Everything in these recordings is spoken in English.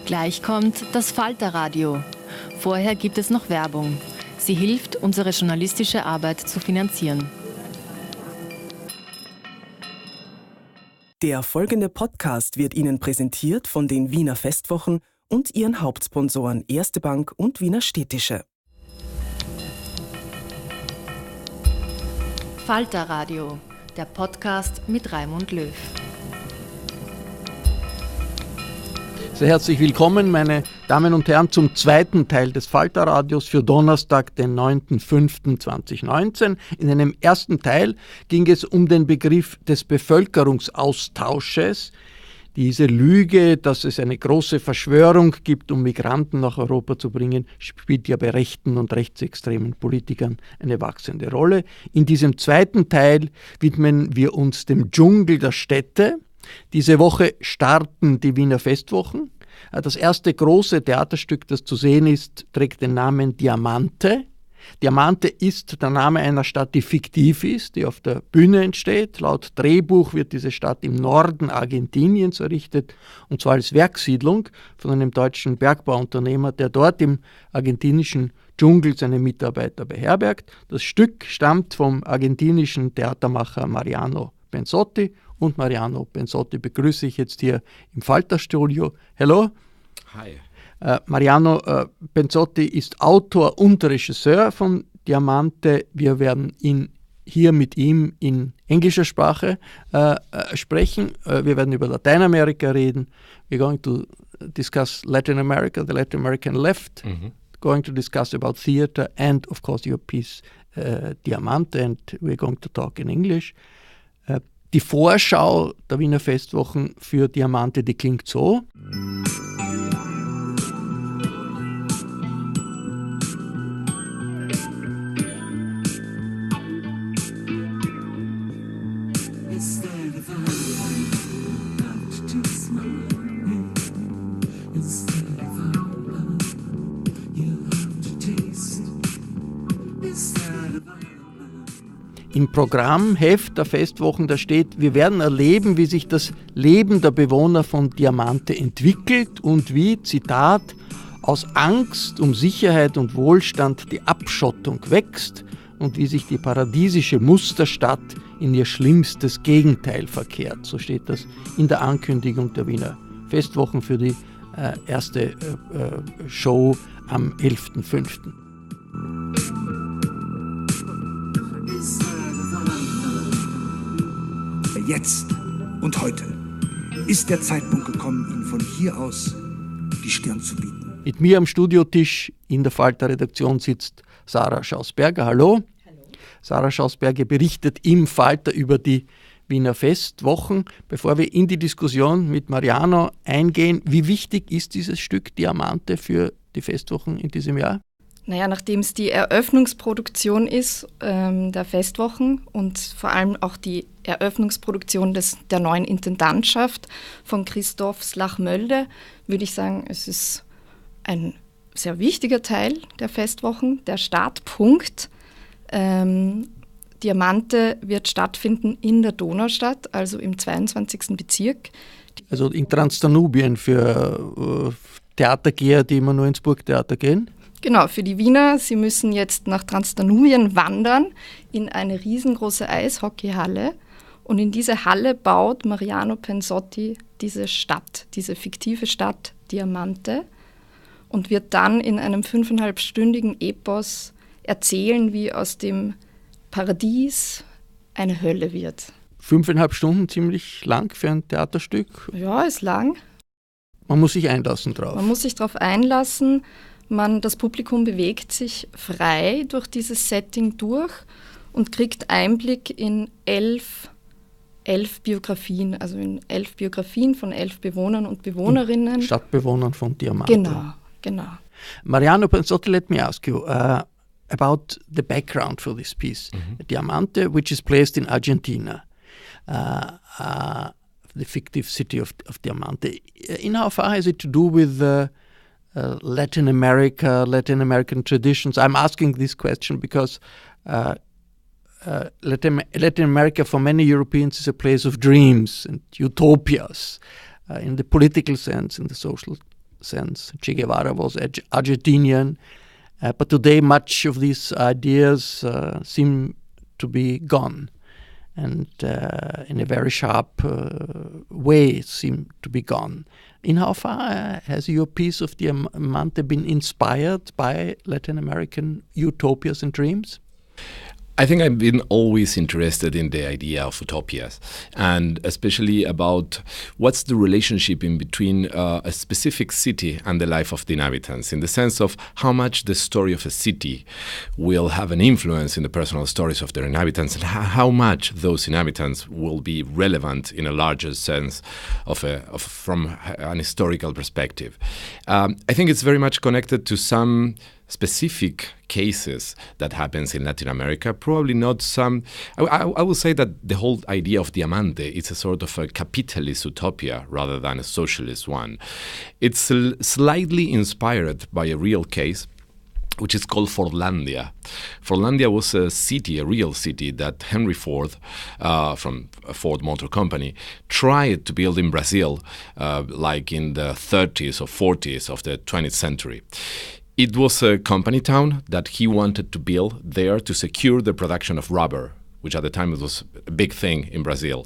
Gleich kommt das Falterradio. Vorher gibt es noch Werbung. Sie hilft, unsere journalistische Arbeit zu finanzieren. Der folgende Podcast wird Ihnen präsentiert von den Wiener Festwochen und ihren Hauptsponsoren Erste Bank und Wiener Städtische. Falterradio, der Podcast mit Raimund Löw. Sehr herzlich willkommen, meine Damen und Herren, zum zweiten Teil des Falterradios für Donnerstag, den 9.05.2019. In einem ersten Teil ging es um den Begriff des Bevölkerungsaustausches. Diese Lüge, dass es eine große Verschwörung gibt, um Migranten nach Europa zu bringen, spielt ja bei rechten und rechtsextremen Politikern eine wachsende Rolle. In diesem zweiten Teil widmen wir uns dem Dschungel der Städte. Diese Woche starten die Wiener Festwochen. Das erste große Theaterstück, das zu sehen ist, trägt den Namen Diamante. Diamante ist der Name einer Stadt, die fiktiv ist, die auf der Bühne entsteht. Laut Drehbuch wird diese Stadt im Norden Argentiniens errichtet, und zwar als Werkssiedlung von einem deutschen Bergbauunternehmer, der dort im argentinischen Dschungel seine Mitarbeiter beherbergt. Das Stück stammt vom argentinischen Theatermacher Mariano Pensotti. Und Mariano Pensotti begrüße ich jetzt hier im Falterstudio. Hello. Hi. Mariano Pensotti ist Autor und Regisseur von Diamante. Wir werden hier mit ihm in englischer Sprache sprechen. Wir werden über Lateinamerika reden. We're going to discuss Latin America, the Latin American left. Going to discuss about theater and, of course, your piece Diamante. And we're going to talk in English. Die Vorschau der Wiener Festwochen für Diamante, die klingt so. Im Programmheft der Festwochen, da steht: Wir werden erleben, wie sich das Leben der Bewohner von Diamante entwickelt und wie, Zitat, aus Angst um Sicherheit und Wohlstand die Abschottung wächst und wie sich die paradiesische Musterstadt in ihr schlimmstes Gegenteil verkehrt. So steht das in der Ankündigung der Wiener Festwochen für die erste Show am 11.05. Jetzt und heute ist der Zeitpunkt gekommen, Ihnen von hier aus die Stirn zu bieten. Mit mir am Studiotisch in der Falter-Redaktion sitzt Sarah Schausberger. Hallo. Hallo. Sarah Schausberger berichtet im Falter über die Wiener Festwochen. Bevor wir in die Diskussion mit Mariano eingehen, wie wichtig ist dieses Stück Diamante für die Festwochen in diesem Jahr? Naja, nachdem es die Eröffnungsproduktion ist der Festwochen und vor allem auch die Eröffnungsproduktion der neuen Intendantschaft von Christoph Slachmölde, würde ich sagen, es ist ein sehr wichtiger Teil der Festwochen, der Startpunkt. Diamante wird stattfinden in der Donaustadt, also im 22. Bezirk. Also in Transdanubien für Theatergeher, die immer nur ins Burgtheater gehen? Genau, für die Wiener. Sie müssen jetzt nach Transdanubien wandern in eine riesengroße Eishockeyhalle. Und in diese Halle baut Mariano Pensotti diese Stadt, diese fiktive Stadt Diamante, und wird dann in einem 5,5-stündigen Epos erzählen, wie aus dem Paradies eine Hölle wird. 5,5 Stunden, ziemlich lang für ein Theaterstück? Ja, ist lang. Man muss sich einlassen drauf. Man muss sich darauf einlassen. Das Publikum bewegt sich frei durch dieses Setting durch und kriegt Einblick in 11 Biografien, also in 11 Biografien von 11 Bewohnern und Bewohnerinnen. Stadtbewohnern von Diamante. Genau. Mariano Pensotti, let me ask you about the background for this piece. Diamante, which is placed in Argentina. The fictive city of Diamante. In how far has it to do with Latin American traditions? I'm asking this question because Latin America for many Europeans is a place of dreams and utopias in the political sense, in the social sense. Che Guevara was Argentinian. But today, much of these ideas seem to be gone, and in a very sharp way seem to be gone. In how far has your piece of Diamante been inspired by Latin American utopias and dreams? I think I've been always interested in the idea of utopias, and especially about what's the relationship in between a specific city and the life of the inhabitants, in the sense of how much the story of a city will have an influence in the personal stories of their inhabitants, and how much those inhabitants will be relevant in a larger sense from an historical perspective. I think it's very much connected to some specific cases that happens in Latin America, probably not some. I will say that the whole idea of Diamante is a sort of a capitalist utopia rather than a socialist one. It's slightly inspired by a real case, which is called Fordlandia. Fordlandia was a city, a real city, that Henry Ford, from Ford Motor Company, tried to build in Brazil, like in the 30s or 40s of the 20th century. It was a company town that he wanted to build there to secure the production of rubber, which at the time was a big thing in Brazil.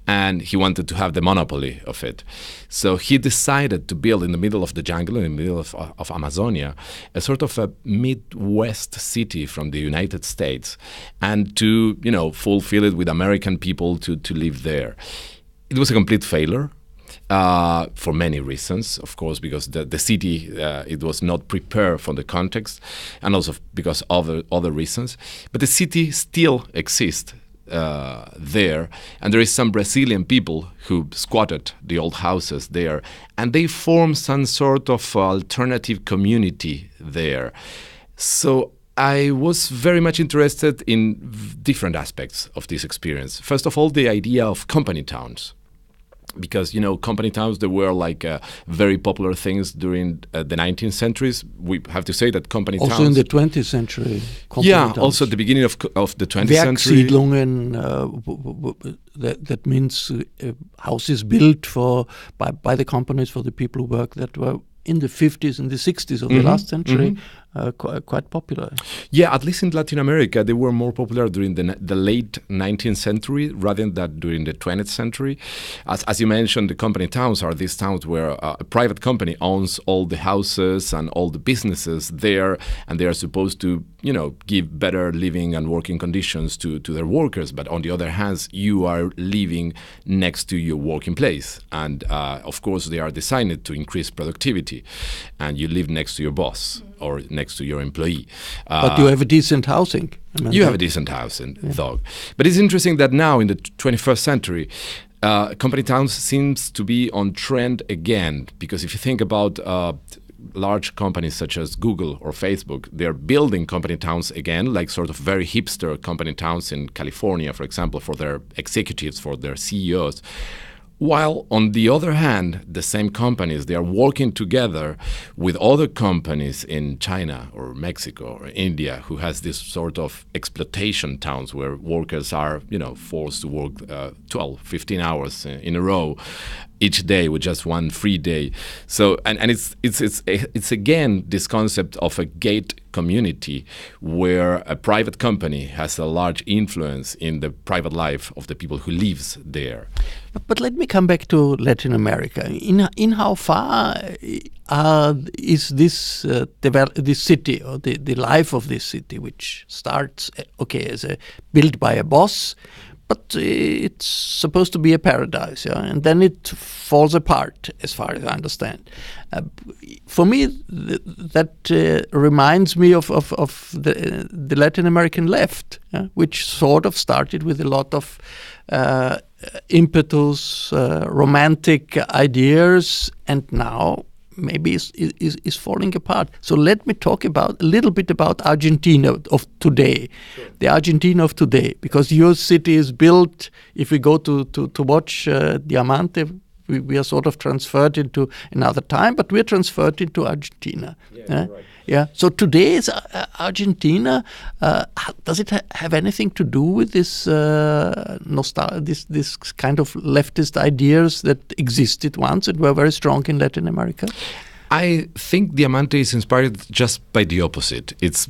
And he wanted to have the monopoly of it. So he decided to build in the middle of the jungle, in the middle of Amazonia, a sort of a Midwest city from the United States, and to, fulfill it with American people to live there. It was a complete failure. For many reasons, of course, because the city, it was not prepared for the context, and also because of other reasons. But the city still exists there, and there is some Brazilian people who squatted the old houses there, and they form some sort of alternative community there. So I was very much interested in different aspects of this experience. First of all, the idea of company towns. Because, company towns, they were like very popular things during the 19th centuries. We have to say that company towns... Also in the 20th century. Towns. Also at the beginning of the 20th century. Werksiedlungen, that means houses built by the companies for the people who work, that were in the 50s and the 60s of the last century, quite popular. Yeah, at least in Latin America, they were more popular during the late 19th century rather than during the 20th century. As you mentioned, the company towns are these towns where a private company owns all the houses and all the businesses there, and they are supposed to, give better living and working conditions to their workers. But on the other hand, you are living next to your working place. And of course, they are designed to increase productivity, and you live next to your boss or next to your employee. But you have a decent housing. You have a decent housing, though. But it's interesting that now in the 21st century, company towns seems to be on trend again, because if you think about large companies such as Google or Facebook, they're building company towns again, like sort of very hipster company towns in California, for example, for their executives, for their CEOs. While on the other hand, the same companies, they are working together with other companies in China or Mexico or India who has this sort of exploitation towns where workers are, forced to work 12, 15 hours in a row each day with just one free day. So, and it's again this concept of a gate community where a private company has a large influence in the private life of the people who lives there. But let me come back to Latin America. In how far is this this city, or the life of this city, which starts as built by a boss, but it's supposed to be a paradise, and then it falls apart, as far as I understand. For me, that reminds me of the Latin American left, which sort of started with a lot of impetus, romantic ideas, and now maybe is falling apart. So let me talk a little bit about Argentina of today, the Argentina of today, because your city is built. If we go to watch Diamante, we are sort of transferred into another time, but we're transferred into Argentina. Right. Yeah. So today's Argentina, does it have anything to do with this this kind of leftist ideas that existed once and were very strong in Latin America? I think Diamante is inspired just by the opposite. It's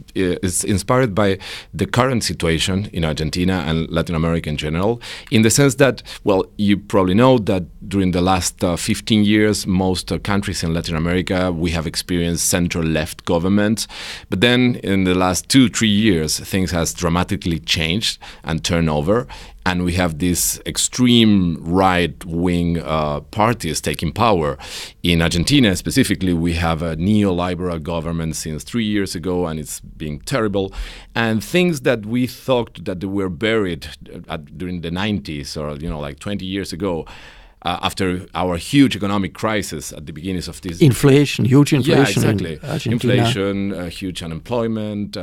inspired by the current situation in Argentina and Latin America in general, in the sense that, well, you probably know that during the last 15 years, most countries in Latin America, we have experienced center-left governments. But then in the last 2-3 years, things has dramatically changed and turned over. And we have these extreme right-wing parties taking power. In Argentina specifically, we have a neoliberal government since 3 years ago, and it's being terrible. And things that we thought that they were buried during the 90s or, like 20 years ago, after our huge economic crisis at the beginnings of this... huge inflation. Yeah, exactly. In Argentina. Inflation, huge unemployment.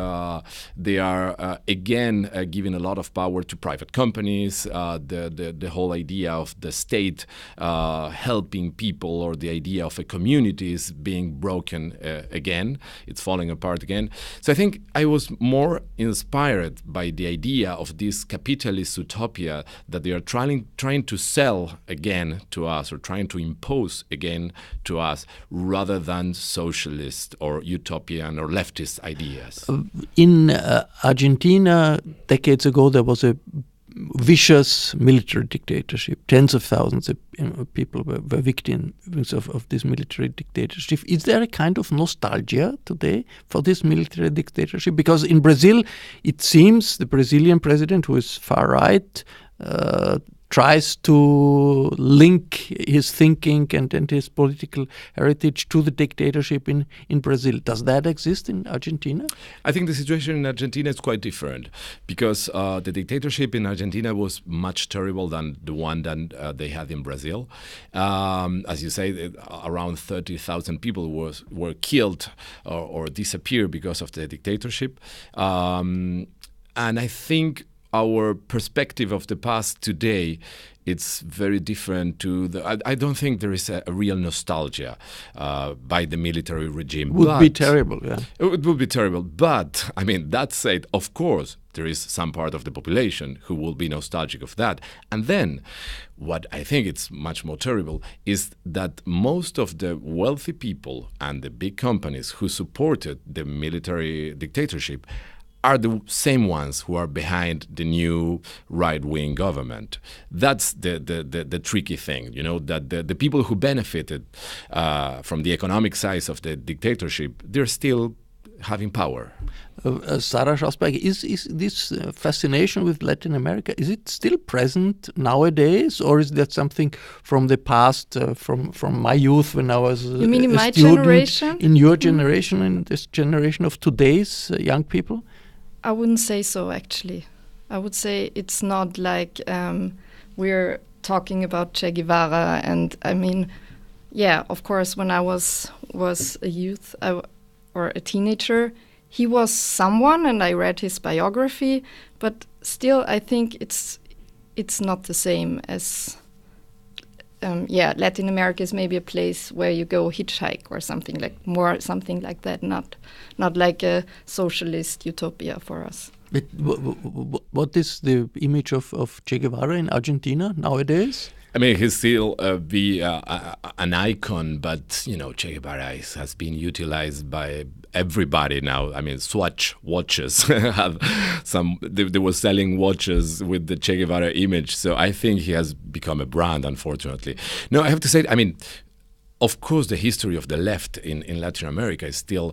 They are, again, giving a lot of power to private companies. The whole idea of the state helping people, or the idea of a community, is being broken again. It's falling apart again. So I think I was more inspired by the idea of this capitalist utopia that they are trying to sell again to us, or trying to impose again to us, rather than socialist or utopian or leftist ideas. In Argentina, decades ago, there was a vicious military dictatorship. Tens of thousands of people were victims of this military dictatorship. Is there a kind of nostalgia today for this military dictatorship? Because in Brazil, it seems the Brazilian president, who is far right, tries to link his thinking and his political heritage to the dictatorship in Brazil. Does that exist in Argentina? I think the situation in Argentina is quite different, because the dictatorship in Argentina was much terrible than the one that they had in Brazil. As you say, around 30,000 people were killed or disappeared because of the dictatorship. And I think our perspective of the past today, it's very different to I don't think there is a real nostalgia by the military regime. Would be terrible, yeah. It would be terrible. But, I mean, that said, of course, there is some part of the population who will be nostalgic of that. And then, what I think it's much more terrible is that most of the wealthy people and the big companies who supported the military dictatorship are the same ones who are behind the new right-wing government. That's the tricky thing, that the people who benefited from the economic size of the dictatorship, they're still having power. Sarah Schausberger, is this fascination with Latin America, is it still present nowadays, or is that something from the past, from my youth when I was You mean in a my student, generation? in your generation, in this generation of today's young people? I wouldn't say so, actually. I would say it's not like we're talking about Che Guevara. And I mean, yeah, of course, when I was a youth or a teenager, he was someone, and I read his biography. But still, I think it's not the same as... Latin America is maybe a place where you go hitchhike or something like that, not like a socialist utopia for us. But what is the image of Che Guevara in Argentina nowadays? I mean, he still be an icon, but, Che Guevara has been utilized by everybody now. I mean, Swatch watches have they were selling watches with the Che Guevara image. So I think he has become a brand, unfortunately. No, I have to say, I mean, of course, the history of the left in Latin America is still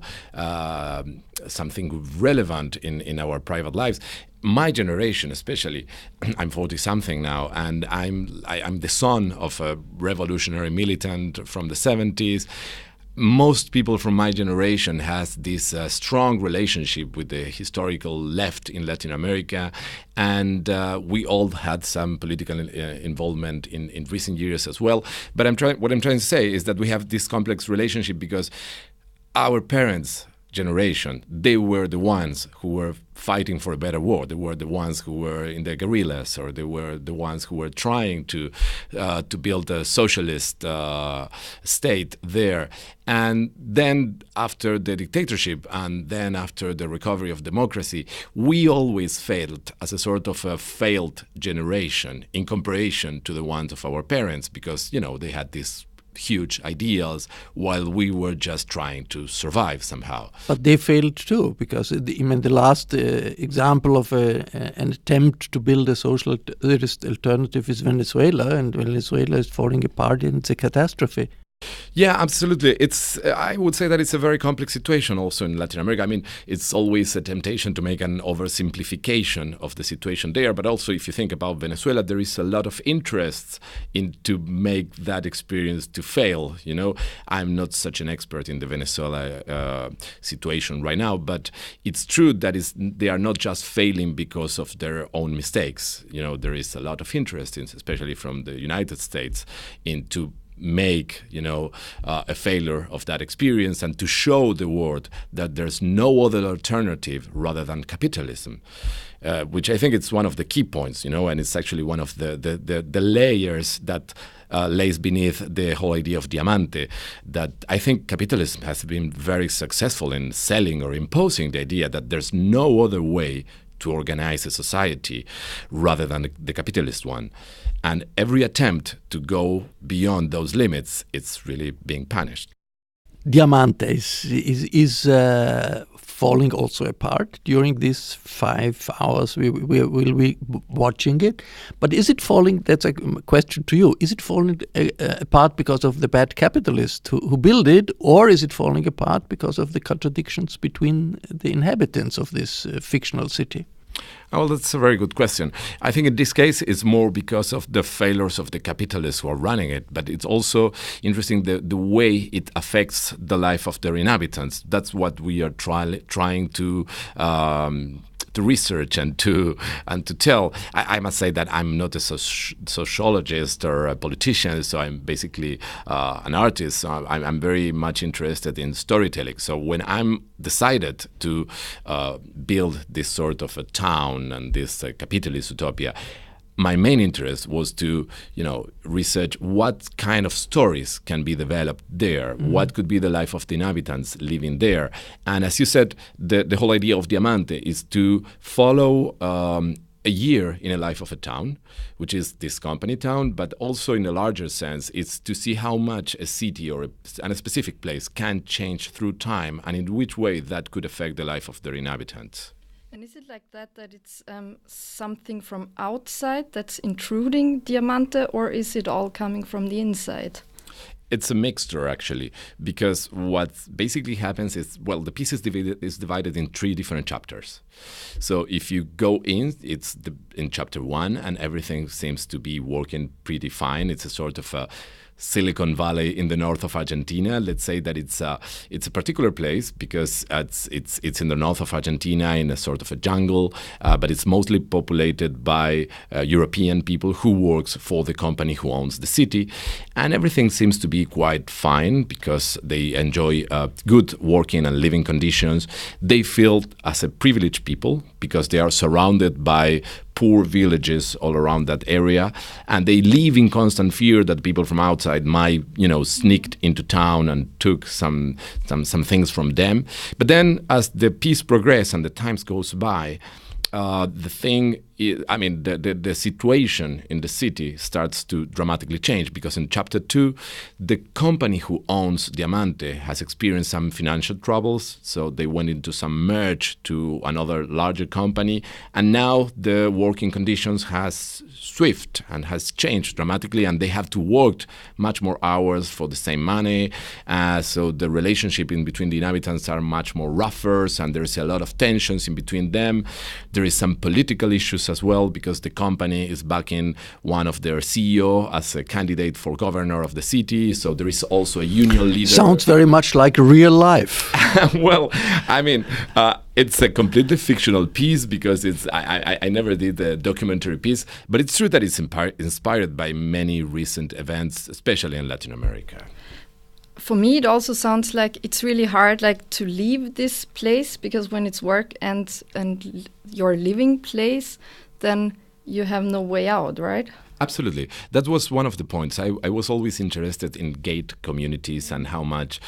something relevant in our private lives. My generation, especially, I'm 40-something now, and I'm the son of a revolutionary militant from the 70s. Most people from my generation has this strong relationship with the historical left in Latin America, and we all had some political involvement in recent years as well. But what I'm trying to say is that we have this complex relationship because our parents' generation, they were the ones who were fighting for a better world. They were the ones who were in the guerrillas, or they were the ones who were trying to build a socialist state there. And then after the dictatorship, and then after the recovery of democracy, we always failed as a sort of a failed generation in comparison to the ones of our parents, because, they had this huge ideals while we were just trying to survive somehow. But they failed too, because the last example of an attempt to build a socialist alternative is Venezuela, and Venezuela is falling apart and it's a catastrophe. Yeah, absolutely. I would say that it's a very complex situation also in Latin America. I mean, it's always a temptation to make an oversimplification of the situation there. But also, if you think about Venezuela, there is a lot of interest in to make that experience to fail. You know, I'm not such an expert in the Venezuela situation right now, but it's true that they are not just failing because of their own mistakes. You know, there is a lot of interest, especially from the United States, into make a failure of that experience and to show the world that there's no other alternative rather than capitalism, which I think it's one of the key points, and it's actually one of the layers that lays beneath the whole idea of Diamante, that I think capitalism has been very successful in selling or imposing the idea that there's no other way to organize a society rather than the capitalist one. And every attempt to go beyond those limits, it's really being punished. Diamante is falling also apart during these 5 hours we will be watching it. But is it falling, that's a question to you, is it falling apart because of the bad capitalists who build it, or is it falling apart because of the contradictions between the inhabitants of this fictional city? Well, that's a very good question. I think in this case it's more because of the failures of the capitalists who are running it, but it's also interesting the way it affects the life of their inhabitants. That's what we are trying to research and to tell. I must say that I'm not a sociologist or a politician, so I'm basically an artist. So I'm very much interested in storytelling. So when I'm decided to build this sort of a town and this capitalist utopia, my main interest was to, research what kind of stories can be developed there, what could be the life of the inhabitants living there. And as you said, the whole idea of Diamante is to follow a year in a life of a town, which is this company town, but also in a larger sense, it's to see how much a city or a specific place can change through time and in which way that could affect the life of their inhabitants. And is it like that it's something from outside that's intruding Diamante, or is it all coming from the inside? It's a mixture, actually, because what basically happens is, the piece is divided in 3 different chapters. So if you go in, it's in chapter 1, and everything seems to be working pretty fine. It's a sort of a Silicon Valley in the north of Argentina. Let's say that it's a particular place because it's in the north of Argentina in a sort of a jungle, but it's mostly populated by European people who works for the company who owns the city, and everything seems to be quite fine because they enjoy good working and living conditions. They feel as a privileged people because they are surrounded by poor villages all around that area, and they live in constant fear that people from outside might, sneaked into town and took some things from them. But then, as the peace progresses and the times goes by, the situation in the city starts to dramatically change, because in chapter 2, the company who owns Diamante has experienced some financial troubles, so they went into some merge to another larger company, and now the working conditions has switched and has changed dramatically, and they have to work much more hours for the same money, so the relationship in between the inhabitants are much more rougher, and there is a lot of tensions in between them. There is some political issues as well, because the company is backing one of their CEO as a candidate for governor of the city, so there is also a union leader. Sounds very much like real life. It's a completely fictional piece because I never did a documentary piece, but it's true that it's inspired by many recent events, especially in Latin America. For me, it also sounds like it's really hard, to leave this place, because when it's work and your living place, then you have no way out, right? Absolutely. That was one of the points. I was always interested in gate communities and how much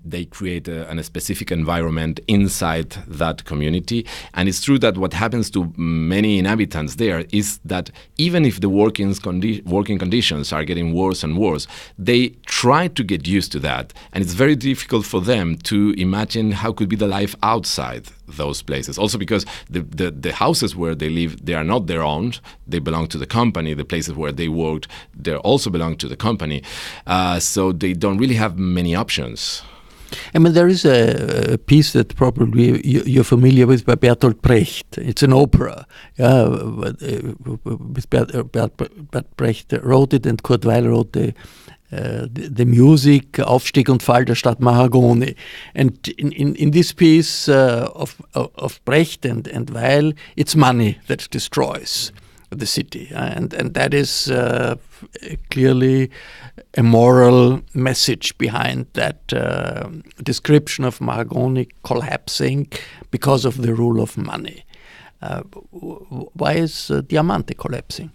they create a specific environment inside that community. And it's true that what happens to many inhabitants there is that even if the working conditions are getting worse and worse, they try to get used to that. And it's very difficult for them to imagine how could be the life outside those places. Also because the houses where they live, they are not their own. They belong to the company. The places where they worked, they also belong to the company. So they don't really have many options. I mean, there is a piece that probably you're familiar with by Bertolt Brecht. It's an opera. Bert Brecht wrote it, and Kurt Weill wrote the music, Aufstieg und Fall der Stadt Mahagoni. And in this piece of Brecht and Weil, it's money that destroys the city. And that is clearly a moral message behind that description of Mahagoni collapsing because of the rule of money. Why is Diamante collapsing?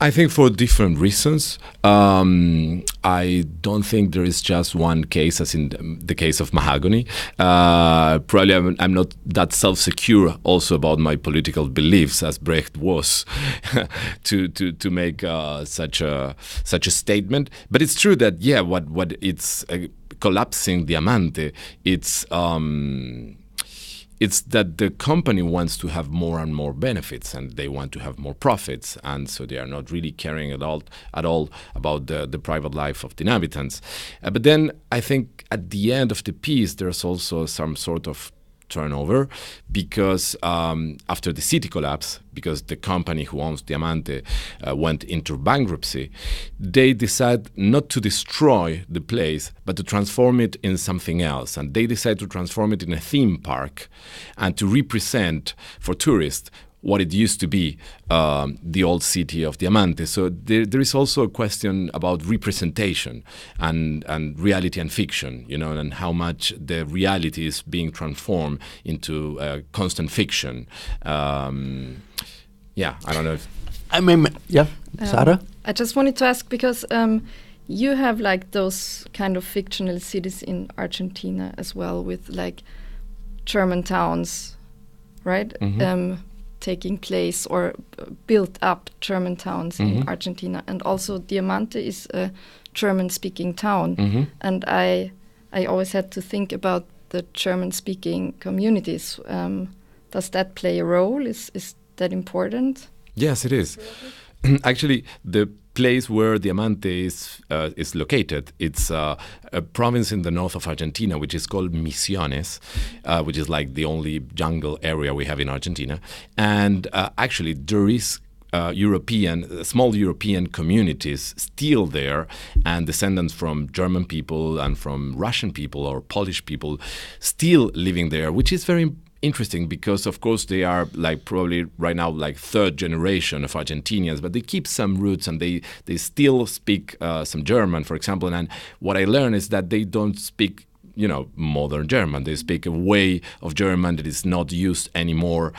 I think for different reasons. I don't think there is just one case, as in the case of Mahagoni. Probably I'm not that self-secure also about my political beliefs as Brecht was to make such a statement. But it's true that what it's collapsing Diamante. It's that the company wants to have more and more benefits, and they want to have more profits, and so they are not really caring at all about the private life of the inhabitants. But then I think at the end of the piece, there's also some sort of turnover, because after the city collapse, because the company who owns Diamante went into bankruptcy, they decide not to destroy the place, but to transform it in something else. And they decide to transform it in a theme park and to represent for tourists what it used to be, the old city of Diamante. So there is also a question about representation and reality and fiction, and how much the reality is being transformed into constant fiction. I don't know if... Sarah? I just wanted to ask, because you have like those kind of fictional cities in Argentina as well, with like German towns, right? Mm-hmm. Taking place or built up German towns in Argentina, and also Diamante is a German-speaking town, and I always had to think about the German-speaking communities. Does that play a role? Is that important? Yes, it is. Actually, the place where Diamante is located, it's a province in the north of Argentina, which is called Misiones, which is like the only jungle area we have in Argentina. And actually, there is small European communities still there, and descendants from German people and from Russian people or Polish people still living there, which is very interesting, because of course they are like probably right now like third generation of Argentinians, but they keep some roots, and they still speak some German, for example. And what I learned is that they don't speak modern German. They speak a way of German that is not used anymore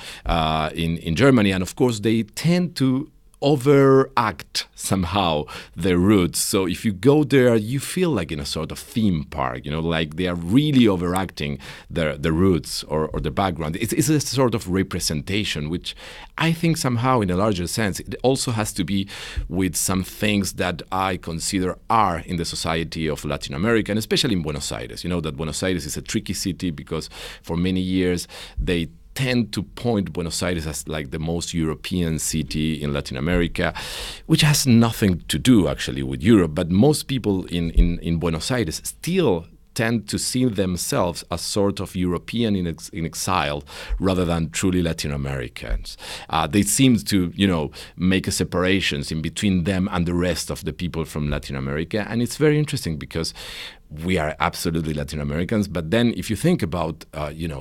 in Germany. And of course they tend to overact somehow their roots. So if you go there, you feel like in a sort of theme park, like they are really overacting the roots or the background. It's a sort of representation, which I think somehow in a larger sense, it also has to be with some things that I consider are in the society of Latin America, and especially in Buenos Aires. You know that Buenos Aires is a tricky city, because for many years they tend to point Buenos Aires as like the most European city in Latin America, which has nothing to do actually with Europe. But most people in Buenos Aires still tend to see themselves as sort of European in exile rather than truly Latin Americans. They seem to, make a separations in between them and the rest of the people from Latin America. And it's very interesting, because we are absolutely Latin Americans. But then if you think about,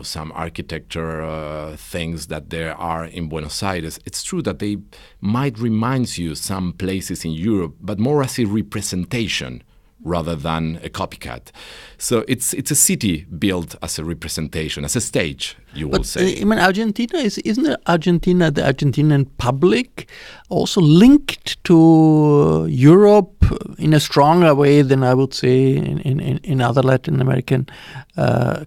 some architecture things that there are in Buenos Aires, it's true that they might remind you some places in Europe, but more as a representation rather than a copycat. So it's a city built as a representation, as a stage, you will say. I mean, Argentina isn't Argentina, the Argentinian public, also linked to Europe in a stronger way than I would say in other Latin American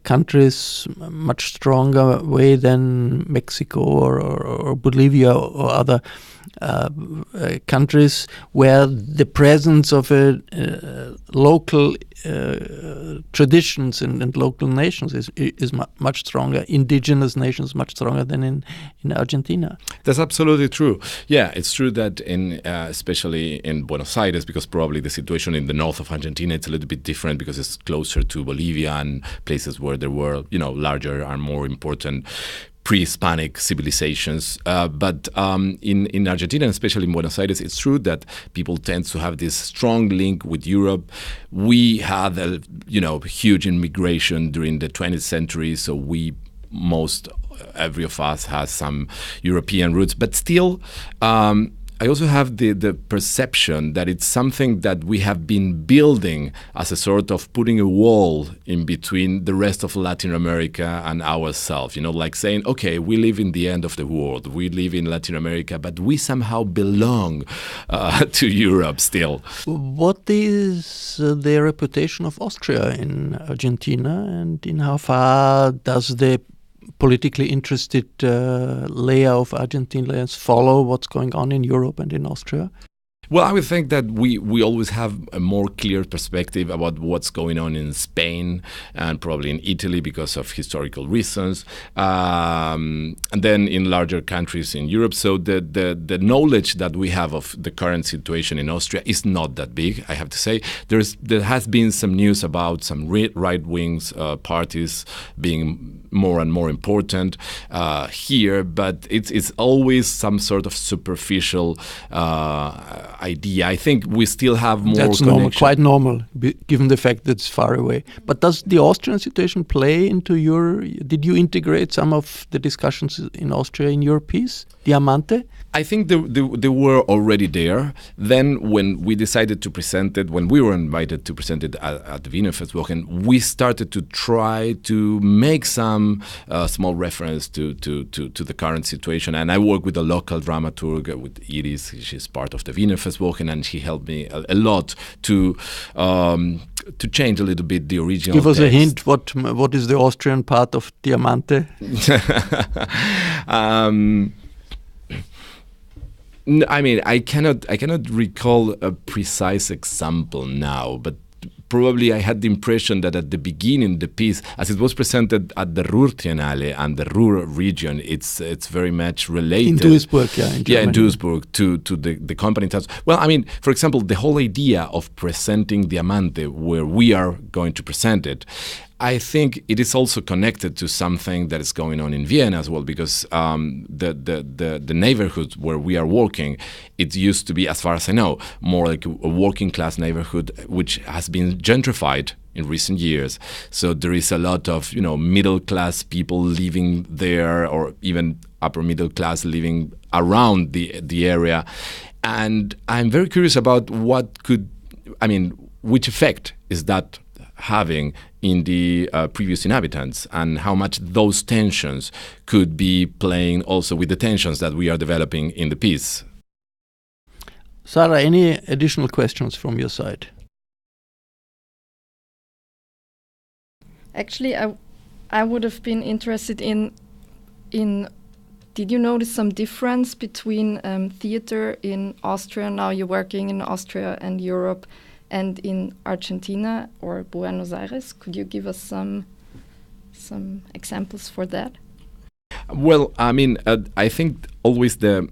countries, much stronger way than Mexico or Bolivia or other countries where the presence of local traditions and local nations is much stronger, indigenous nations much stronger than in Argentina. That's absolutely true. Yeah, it's true that especially in Buenos Aires, because probably the situation in the north of Argentina, it's a little bit different because it's closer to Bolivia and places where there were, larger and more important pre-Hispanic civilizations. But in Argentina, especially in Buenos Aires, it's true that people tend to have this strong link with Europe. We had a huge immigration during the 20th century, so every of us has some European roots. But still, I also have the perception that it's something that we have been building as a sort of putting a wall in between the rest of Latin America and ourselves, like saying, okay, we live in the end of the world, we live in Latin America, but we somehow belong to Europe still. What is the reputation of Austria in Argentina, and in how far does the politically interested layer of Argentinians follow what's going on in Europe and in Austria? Well, I would think that we always have a more clear perspective about what's going on in Spain and probably in Italy because of historical reasons, and then in larger countries in Europe. So the knowledge that we have of the current situation in Austria is not that big, I have to say. There has been some news about some right-wing parties being more and more important here, but it's always some sort of superficial idea. I think we still have more That's connection. normal, quite normal, given the fact that it's far away. But does the Austrian situation play into did you integrate some of the discussions in Austria in your piece, Diamante? I think they were already there. Then when we decided to present it, when we were invited to present it at the Wiener Festwochen, we started to try to make some small reference to the current situation. And I work with a local dramaturg, with Iris. She's part of the Wiener Festwochen, and she helped me a lot to change a little bit the original Give us text. a hint, what is the Austrian part of Diamante? I mean, I cannot recall a precise example now, but probably I had the impression that at the beginning, the piece, as it was presented at the Ruhr Triennale and the Ruhr region, it's very much related. In Duisburg, in Germany. In Duisburg, to the company. Well, I mean, for example, the whole idea of presenting Diamante, where we are going to present it, I think it is also connected to something that is going on in Vienna as well, because the neighborhood where we are working, it used to be, as far as I know, more like a working class neighborhood, which has been gentrified in recent years. So there is a lot of middle class people living there, or even upper middle class living around the area. And I'm very curious about which effect is that having in the previous inhabitants, and how much those tensions could be playing also with the tensions that we are developing in the piece. Sarah, any additional questions from your side? Actually, I would have been interested in did you notice some difference between theater in Austria, now you're working in Austria and Europe, and in Argentina or Buenos Aires? Could you give us some examples for that? Well, I mean, I think always the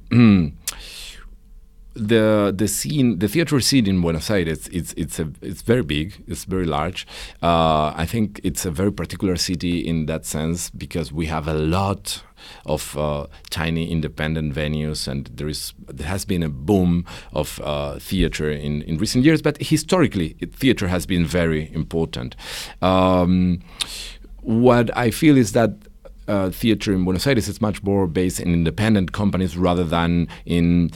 scene, the theater scene in Buenos Aires, it's very big, it's very large. I think it's a very particular city in that sense, because we have a lot of tiny independent venues, and there has been a boom of theater in recent years, but historically theater has been very important. What I feel is that theater in Buenos Aires is much more based in independent companies rather than in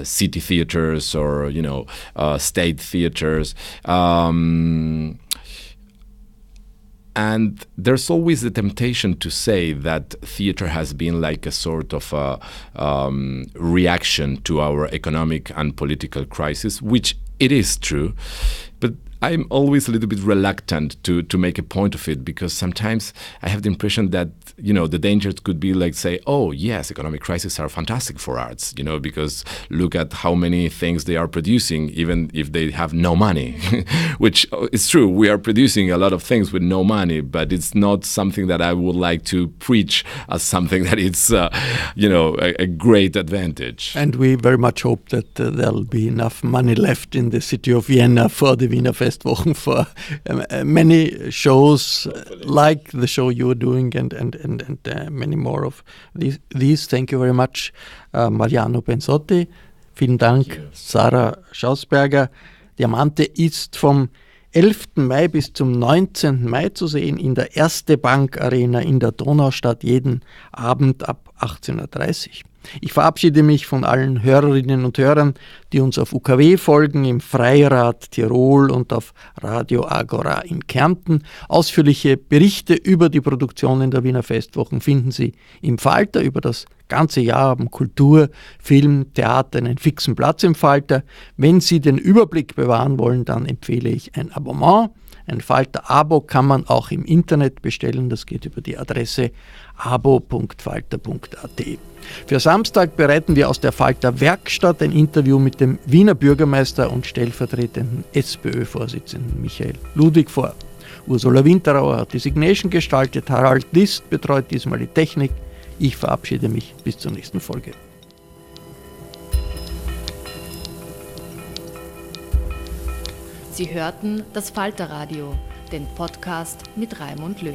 city theaters or state theaters. And there's always the temptation to say that theater has been like a sort of reaction to our economic and political crisis, which it is true. But I'm always a little bit reluctant to make a point of it, because sometimes I have the impression that, the dangers could be like, say, oh, yes, economic crises are fantastic for arts, because look at how many things they are producing, even if they have no money, which is true. We are producing a lot of things with no money, but it's not something that I would like to preach as something that it's, a great advantage. And we very much hope that there'll be enough money left in the city of Vienna for the Wiener Festwochen, for many shows like the show you're doing and many more of these. Thank you very much, Mariano Pensotti. Vielen Dank, Sarah Schausberger. Diamante ist vom 11. Mai bis zum 19. Mai zu sehen in der Erste Bank Arena in der Donaustadt, jeden Abend ab 18:30 Uhr. Ich verabschiede mich von allen Hörerinnen und Hörern, die uns auf UKW folgen, im Freirad Tirol und auf Radio Agora in Kärnten. Ausführliche Berichte über die Produktionen der Wiener Festwochen finden Sie im Falter. Über das ganze Jahr haben Kultur, Film, Theater einen fixen Platz im Falter. Wenn Sie den Überblick bewahren wollen, dann empfehle ich ein Abonnement. Ein Falter-Abo kann man auch im Internet bestellen. Das geht über die Adresse abo.falter.at. Für Samstag bereiten wir aus der Falter Werkstatt ein Interview mit dem Wiener Bürgermeister und stellvertretenden SPÖ-Vorsitzenden Michael Ludwig vor. Ursula Winterauer hat die Signation gestaltet, Harald List betreut diesmal die Technik. Ich verabschiede mich bis zur nächsten Folge. Sie hörten das Falter-Radio, den Podcast mit Raimund Löw.